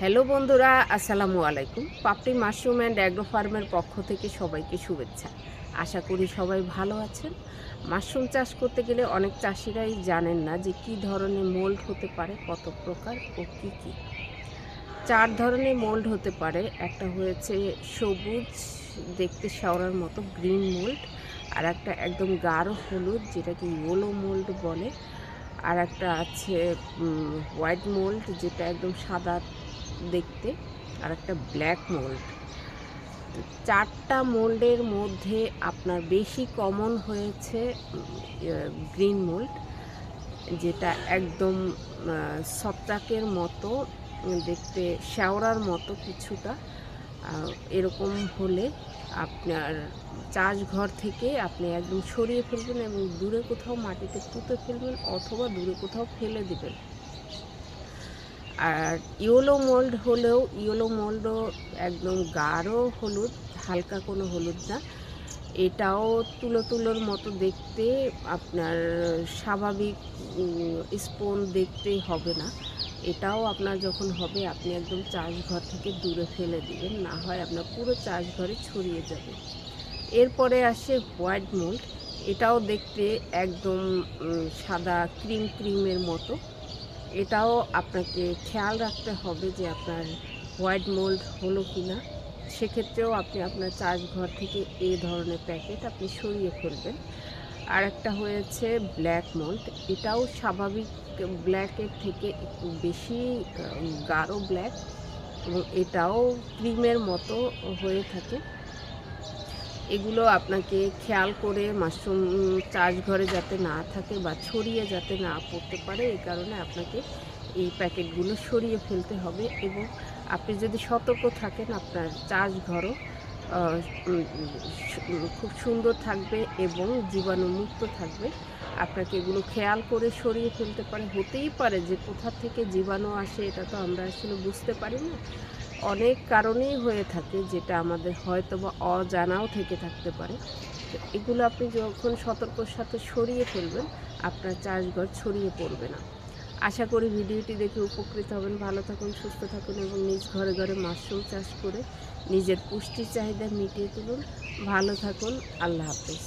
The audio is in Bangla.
হ্যালো বন্ধুরা, আসসালামু আলাইকুম। পাপড়ি মাশরুম অ্যান্ড অ্যাগ্রো ফার্মের পক্ষ থেকে সবাইকে শুভেচ্ছা। আশা করি সবাই ভালো আছেন। মাশরুম চাষ করতে গেলে অনেক চাষিরাই জানেন না যে কী ধরনের মোল্ড হতে পারে, কত প্রকার ও কী কী। 4 ধরনের মোল্ড হতে পারে। একটা হয়েছে সবুজ, দেখতে শেওড়ার মতো গ্রিন মোল্ড। আর একটা একদম গাঢ় হলুদ, যেটাকে ইয়েলো মোল্ড বলে। আর একটা আছে হোয়াইট মোল্ড, যেটা একদম সাদা দেখতে। আর একটা ব্ল্যাক মোল্ড। 4টা মোল্ডের মধ্যে আপনার বেশি কমন হয়েছে গ্রিন মোল্ড, যেটা একদম ছত্রাকের মতো দেখতে, শেওড়ার মতো কিছুটা। এরকম হলে আপনার চাষঘর থেকে আপনি একদম সরিয়ে ফেলবেন এবং দূরে কোথাও মাটিতে পুঁতে ফেলবেন অথবা দূরে কোথাও ফেলে দেবেন। আর ইয়েলো মোল্ড হলেও, ইয়েলো মোল্ডও একদম গাঢ় হলুদ, হালকা কোনো হলুদ না। এটাও তুলোর মতো দেখতে, আপনার স্বাভাবিক স্পোন দেখতে হবে না। এটাও আপনার যখন হবে, আপনি একদম চাষঘর থেকে দূরে ফেলে দিবেন, না হয় আপনার পুরো চাষঘরে ছড়িয়ে যাবে। এরপরে আসে হোয়াইট মোল্ড। এটাও দেখতে একদম সাদা ক্রিমের মতো। এটাও আপনাকে খেয়াল রাখতে হবে যে আপনার হোয়াইট মোল্ড হলো কি না। সেক্ষেত্রেও আপনি আপনার চাষঘর থেকে এই ধরনের প্যাকেট আপনি সরিয়ে ফেলবেন। আর একটা হয়েছে ব্ল্যাক মোল্ড। এটাও স্বাভাবিক ব্ল্যাকের থেকে একটু বেশি গাঢ় ব্ল্যাক, এবং এটাও ক্রিমের মতো হয়ে থাকে। এগুলো আপনাকে খেয়াল করে মাশরুম চাষঘরে যাতে না থাকে বা ছড়িয়ে যাতে না পড়তে পারে, এই কারণে আপনাকে এই প্যাকেটগুলো সরিয়ে ফেলতে হবে। এবং আপনি যদি সতর্ক থাকেন, আপনার চাষঘরও খুব সুন্দর থাকবে এবং জীবাণুমুক্ত থাকবে। আপনাকে এগুলো খেয়াল করে সরিয়ে ফেলতে পারে। হতেই পারে যে কোথা থেকে জীবাণু আসে, এটা তো আমরা আসলে বুঝতে পারি না। অনেক কারণেই হয়ে থাকে, যেটা আমাদের হয়তো বা অজানাও থেকে থাকতে পারে। তো এগুলো আপনি যখন সতর্কর সাথে সরিয়ে ফেলবেন, আপনার চাষঘর ছড়িয়ে পড়বে না। আশা করি ভিডিওটি দেখে উপকৃত হবেন। ভালো থাকুন, সুস্থ থাকুন এবং নিজ ঘরে ঘরে মাশরুম চাষ করে নিজের পুষ্টির চাহিদা মিটিয়ে তুলুন। ভালো থাকুন। আল্লাহ হাফেজ।